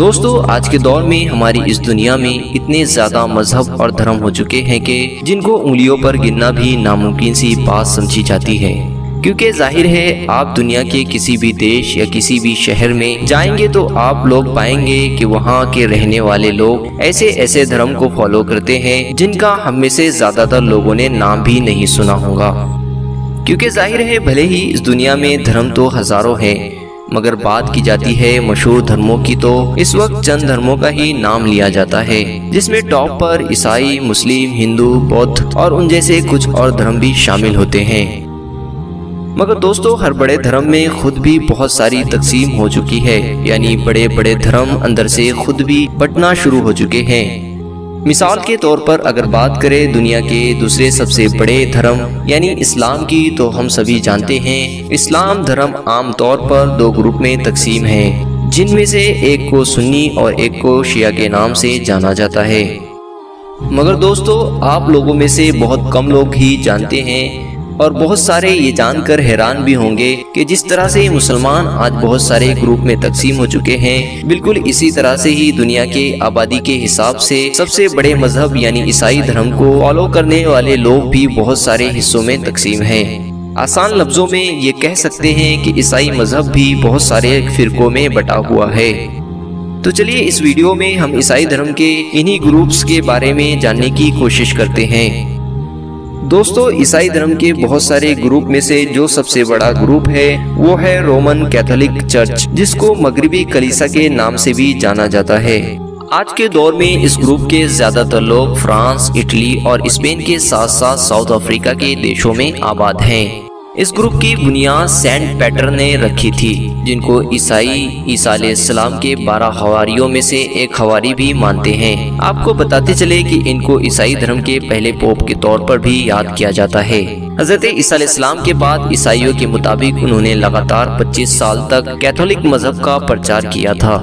دوستو آج کے دور میں ہماری اس دنیا میں اتنے زیادہ مذہب اور دھرم ہو چکے ہیں کہ جن کو انگلیوں پر گننا بھی ناممکن سی بات سمجھی جاتی ہے، کیونکہ ظاہر ہے آپ دنیا کے کسی بھی دیش یا کسی بھی شہر میں جائیں گے تو آپ لوگ پائیں گے کہ وہاں کے رہنے والے لوگ ایسے دھرم کو فالو کرتے ہیں جن کا ہم میں سے زیادہ تر لوگوں نے نام بھی نہیں سنا ہوگا۔ کیونکہ ظاہر ہے بھلے ہی اس دنیا میں دھرم تو ہزاروں ہیں، مگر بات کی جاتی ہے مشہور دھرموں کی تو اس وقت چند دھرموں کا ہی نام لیا جاتا ہے، جس میں ٹاپ پر عیسائی، مسلم، ہندو، بودھ اور ان جیسے کچھ اور دھرم بھی شامل ہوتے ہیں۔ مگر دوستو ہر بڑے دھرم میں خود بھی بہت ساری تقسیم ہو چکی ہے، یعنی بڑے بڑے دھرم اندر سے خود بھی بٹنا شروع ہو چکے ہیں۔ مثال کے طور پر اگر بات کریں دنیا کے دوسرے سب سے بڑے دھرم یعنی اسلام کی، تو ہم سبھی جانتے ہیں اسلام دھرم عام طور پر دو گروپ میں تقسیم ہے، جن میں سے ایک کو سنی اور ایک کو شیعہ کے نام سے جانا جاتا ہے۔ مگر دوستو آپ لوگوں میں سے بہت کم لوگ ہی جانتے ہیں اور بہت سارے یہ جان کر حیران بھی ہوں گے کہ جس طرح سے مسلمان آج بہت سارے گروپ میں تقسیم ہو چکے ہیں، بالکل اسی طرح سے ہی دنیا کے آبادی کے حساب سے سب سے بڑے مذہب یعنی عیسائی دھرم کو فالو کرنے والے لوگ بھی بہت سارے حصوں میں تقسیم ہیں۔ آسان لفظوں میں یہ کہہ سکتے ہیں کہ عیسائی مذہب بھی بہت سارے فرقوں میں بٹا ہوا ہے۔ تو چلیے اس ویڈیو میں ہم عیسائی دھرم کے انہی گروپس کے بارے میں جاننے کی کوشش کرتے ہیں۔ دوستو عیسائی دھرم کے بہت سارے گروپ میں سے جو سب سے بڑا گروپ ہے وہ ہے رومن کیتھولک چرچ، جس کو مغربی کلیسا کے نام سے بھی جانا جاتا ہے۔ آج کے دور میں اس گروپ کے زیادہ تر لوگ فرانس، اٹلی اور اسپین کے ساتھ ساتھ ساؤتھ افریقہ کے دیشوں میں آباد ہیں۔ اس گروپ کی بنیاد سینٹ پیٹر نے رکھی تھی، جن کو عیسیٰ علیہ السلام کے 12 حواریوں میں سے ایک حواری بھی مانتے ہیں۔ آپ کو بتاتے چلے کہ ان کو عیسائی دھرم کے پہلے پوپ کے طور پر بھی یاد کیا جاتا ہے۔ حضرت عیسیٰ علیہ السلام کے بعد عیسائیوں کے مطابق انہوں نے لگاتار 25 سال تک کیتھولک مذہب کا پرچار کیا تھا،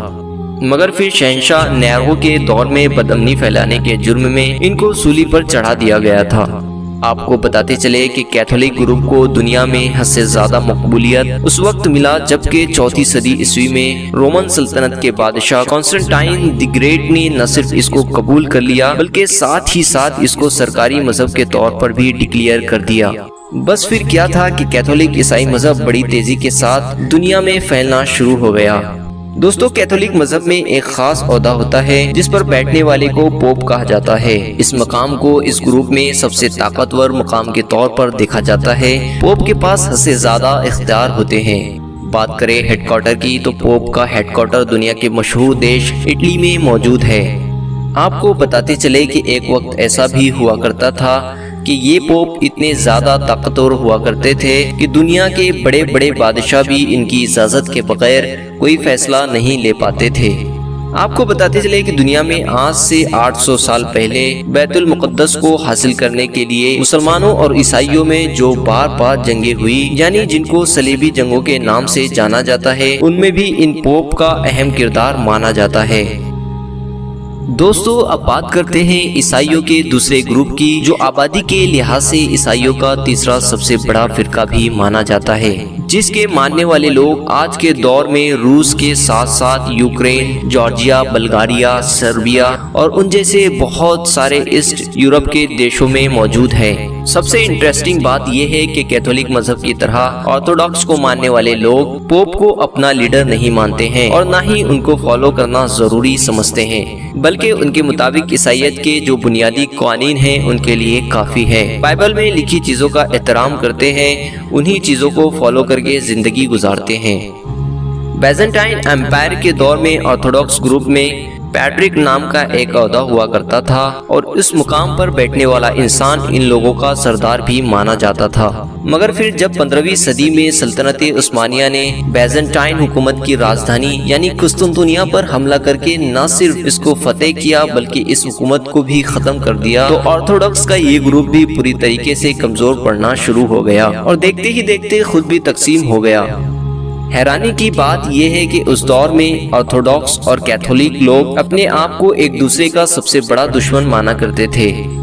مگر پھر شہنشاہ نیرو کے دور میں بدامنی پھیلانے کے جرم میں ان کو سولی پر چڑھا دیا گیا تھا۔ آپ کو بتاتے چلے کہ کیتھولک گروپ کو دنیا میں حد سے زیادہ مقبولیت اس وقت ملا جبکہ 4 صدی عیسوی میں رومن سلطنت کے بادشاہ کانسٹنٹائن دی گریٹ نے نہ صرف اس کو قبول کر لیا بلکہ ساتھ ہی ساتھ اس کو سرکاری مذہب کے طور پر بھی ڈکلیئر کر دیا۔ بس پھر کیا تھا کہ کیتھولک عیسائی مذہب بڑی تیزی کے ساتھ دنیا میں پھیلنا شروع ہو گیا۔ دوستو کیتھولک مذہب میں ایک خاص عہدہ ہوتا ہے جس پر بیٹھنے والے کو پوپ کہا جاتا ہے۔ اس مقام کو اس گروپ میں سب سے طاقتور مقام کے طور پر دیکھا جاتا ہے۔ پوپ کے پاس حد سے زیادہ اختیار ہوتے ہیں۔ بات کریں ہیڈ کوارٹر کی تو پوپ کا ہیڈ کوارٹر دنیا کے مشہور دیش اٹلی میں موجود ہے۔ آپ کو بتاتے چلے کہ ایک وقت ایسا بھی ہوا کرتا تھا کہ یہ پوپ اتنے زیادہ طاقتور ہوا کرتے تھے کہ دنیا کے بڑے بڑے بادشاہ بھی ان کی اجازت کے بغیر کوئی فیصلہ نہیں لے پاتے تھے۔ آپ کو بتاتے چلے کہ دنیا میں آج سے 800 سال پہلے بیت المقدس کو حاصل کرنے کے لیے مسلمانوں اور عیسائیوں میں جو بار جنگیں ہوئی، یعنی جن کو صلیبی جنگوں کے نام سے جانا جاتا ہے، ان میں بھی ان پوپ کا اہم کردار مانا جاتا ہے۔ دوستو اب بات کرتے ہیں عیسائیوں کے دوسرے گروپ کی، جو آبادی کے لحاظ سے عیسائیوں کا تیسرا سب سے بڑا فرقہ بھی مانا جاتا ہے، جس کے ماننے والے لوگ آج کے دور میں روس کے ساتھ ساتھ یوکرین، جارجیا، بلغاریہ، سربیا اور ان جیسے بہت سارے ایسٹ یورپ کے دیشوں میں موجود ہیں۔ سب سے انٹرسٹنگ بات یہ ہے کہ کیتھولک مذہب کی طرح آرتھوڈاکس کو ماننے والے لوگ پوپ کو اپنا لیڈر نہیں مانتے ہیں اور نہ ہی ان کو فالو کرنا ضروری سمجھتے ہیں، بلکہ ان کے مطابق عیسائیت کے جو بنیادی قوانین ہیں ان کے لیے کافی ہے۔ بائبل میں لکھی چیزوں کا احترام کرتے ہیں، انہی چیزوں کو فالو کر کے زندگی گزارتے ہیں۔ بیزنٹائن امپائر کے دور میں آرتھوڈاکس گروپ میں پیٹرک نام کا ایک عہدہ ہوا کرتا تھا اور اس مقام پر بیٹھنے والا انسان ان لوگوں کا سردار بھی مانا جاتا تھا۔ مگر پھر جب 15ویں صدی میں سلطنت عثمانیہ نے بیزنٹائن حکومت کی راجدھانی یعنی قسطنطنیہ پر حملہ کر کے نہ صرف اس کو فتح کیا بلکہ اس حکومت کو بھی ختم کر دیا، تو آرتھوڈاکس کا یہ گروپ بھی پوری طریقے سے کمزور پڑنا شروع ہو گیا اور دیکھتے ہی دیکھتے خود بھی تقسیم ہو گیا۔ حیرانی کی بات یہ ہے کہ اس دور میں آرتھوڈاکس اور کیتھولک لوگ اپنے آپ کو ایک دوسرے کا سب سے بڑا دشمن مانا کرتے تھے۔